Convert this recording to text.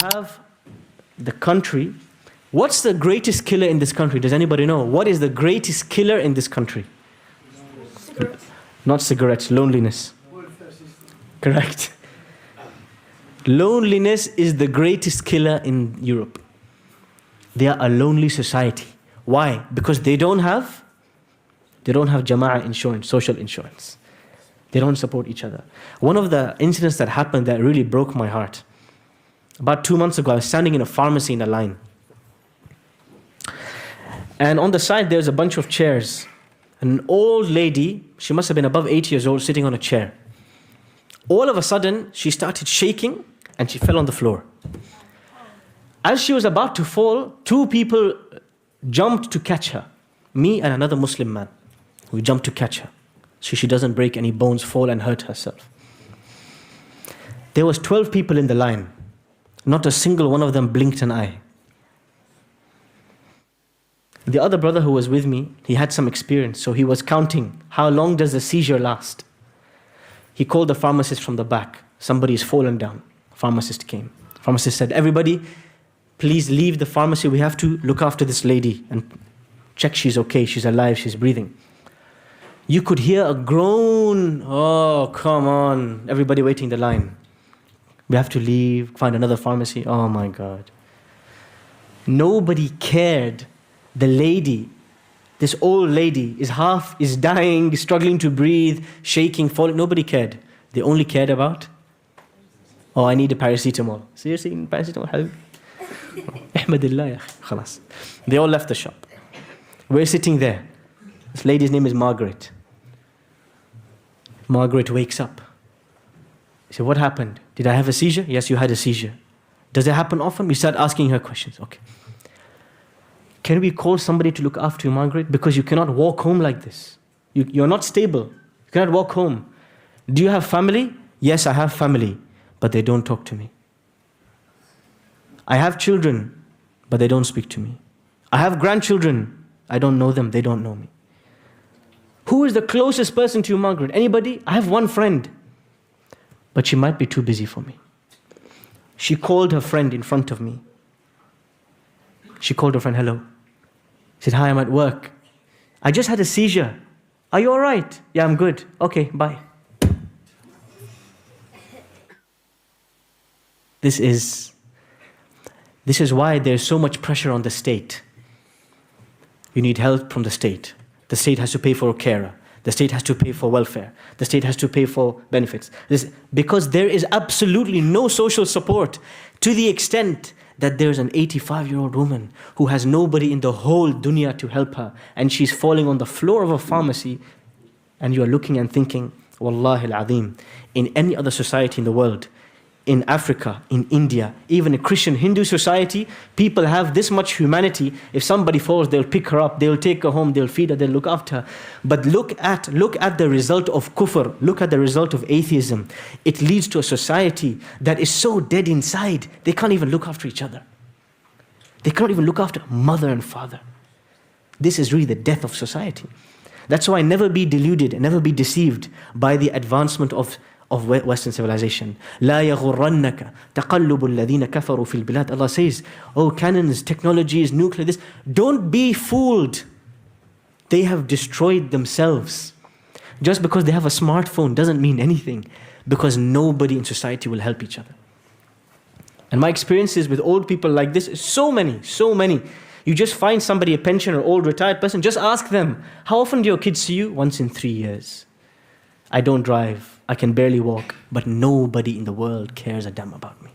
have the country. What's the greatest killer in this country? Does anybody know? What is the greatest killer in this country? Not cigarettes, loneliness. Correct. Loneliness is the greatest killer in Europe. They are a lonely society. Why? Because they don't have jama'ah insurance, social insurance. They don't support each other. One of the incidents that happened that really broke my heart. About 2 months ago, I was standing in a pharmacy in a line. And on the side, there's a bunch of chairs. An old lady, she must have been above 80 years old, sitting on a chair. All of a sudden, she started shaking and she fell on the floor. As she was about to fall, 2 people jumped to catch her. Me and another Muslim man. We jumped to catch her, so she doesn't break any bones, fall and hurt herself. There was 12 people in the line. Not a single one of them blinked an eye. The other brother who was with me, he had some experience, so he was counting how long does the seizure last. He called the pharmacist from the back. Somebody's fallen down. Pharmacist came. Pharmacist said, everybody, please leave the pharmacy. We have to look after this lady and check she's okay, she's alive, she's breathing. You could hear a groan. Oh, come on. Everybody waiting the line. We have to leave, find another pharmacy. Oh my God. Nobody cared. The lady, this old lady, is dying, struggling to breathe, shaking, falling. Nobody cared. They only cared about, oh, I need a paracetamol. Seriously, paracetamol? Ahmadillah, ya khalas. They all left the shop. We're sitting there. This lady's name is Margaret. Margaret wakes up. She said, what happened? Did I have a seizure? Yes, you had a seizure. Does it happen often? We start asking her questions. Okay. Can we call somebody to look after you, Margaret? Because you cannot walk home like this. You're not stable. You cannot walk home. Do you have family? Yes, I have family, but they don't talk to me. I have children, but they don't speak to me. I have grandchildren. I don't know them. They don't know me. Who is the closest person to you, Margaret? Anybody? I have one friend, but she might be too busy for me. She called her friend in front of me. She called her friend, hello. She said, hi, I'm at work. I just had a seizure. Are you all right? Yeah, I'm good. Okay, bye. This is why there's so much pressure on the state. You need help from the state. The state has to pay for a carer. The state has to pay for welfare. The state has to pay for benefits. Because there is absolutely no social support, to the extent that there's an 85-year-old woman who has nobody in the whole dunya to help her, and she's falling on the floor of a pharmacy, and you are looking and thinking, Wallahi al-Azim, in any other society in the world, in Africa, in India, even a Christian Hindu society, people have this much humanity. If somebody falls, they'll pick her up, they'll take her home, they'll feed her, they'll look after her. But look at the result of kufr, look at the result of atheism. It leads to a society that is so dead inside, they can't even look after each other. They can't even look after mother and father. This is really the death of society. That's why never be deluded and never be deceived by the advancement of Western civilization. لا يغرنك تقلب الذين كفروا في البلاد. Allah says, oh, cannons, technologies, nuclear, this. Don't be fooled. They have destroyed themselves. Just because they have a smartphone doesn't mean anything, because nobody in society will help each other. And my experiences with old people like this is so many. You just find somebody, a pensioner, old retired person, just ask them, how often do your kids see you? Once in 3 years. I don't drive. I can barely walk, but nobody in the world cares a damn about me.